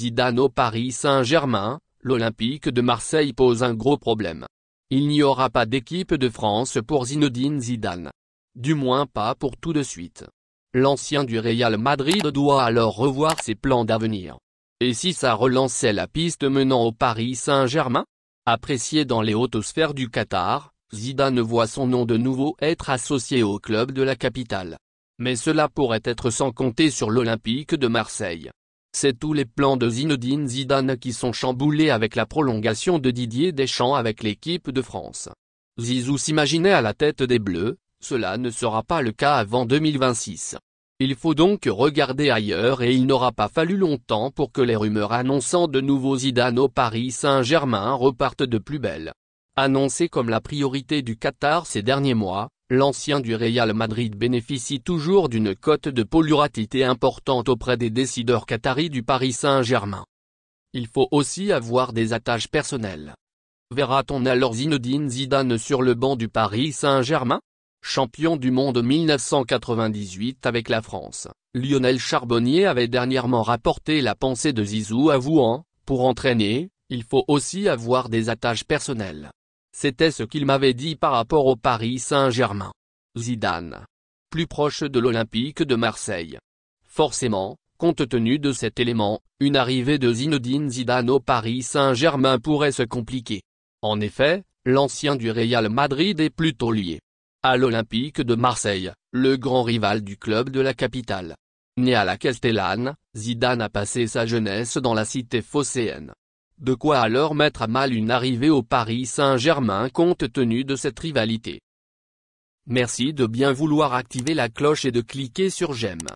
Zidane au Paris Saint-Germain, l'Olympique de Marseille pose un gros problème. Il n'y aura pas d'équipe de France pour Zinedine Zidane. Du moins pas pour tout de suite. L'ancien du Real Madrid doit alors revoir ses plans d'avenir. Et si ça relançait la piste menant au Paris Saint-Germain? Apprécié dans les hautes sphères du Qatar, Zidane voit son nom de nouveau être associé au club de la capitale. Mais cela pourrait être sans compter sur l'Olympique de Marseille. C'est tous les plans de Zinedine Zidane qui sont chamboulés avec la prolongation de Didier Deschamps avec l'équipe de France. Zizou s'imaginait à la tête des Bleus, cela ne sera pas le cas avant 2026. Il faut donc regarder ailleurs et il n'aura pas fallu longtemps pour que les rumeurs annonçant de nouveaux Zidane au Paris Saint-Germain repartent de plus belle. Annoncé comme la priorité du Qatar ces derniers mois, l'ancien du Real Madrid bénéficie toujours d'une cote de popularité importante auprès des décideurs qataris du Paris Saint-Germain. Il faut aussi avoir des attaches personnelles. Verra-t-on alors Zinedine Zidane sur le banc du Paris Saint-Germain? Champion du monde 1998 avec la France, Lionel Charbonnier avait dernièrement rapporté la pensée de Zizou avouant, pour entraîner, il faut aussi avoir des attaches personnelles. C'était ce qu'il m'avait dit par rapport au Paris Saint-Germain. Zidane. Plus proche de l'Olympique de Marseille. Forcément, compte tenu de cet élément, une arrivée de Zinedine Zidane au Paris Saint-Germain pourrait se compliquer. En effet, l'ancien du Real Madrid est plutôt lié à l'Olympique de Marseille, le grand rival du club de la capitale. Né à la Castellane, Zidane a passé sa jeunesse dans la cité phocéenne. De quoi alors mettre à mal une arrivée au Paris Saint-Germain compte tenu de cette rivalité. Merci de bien vouloir activer la cloche et de cliquer sur j'aime.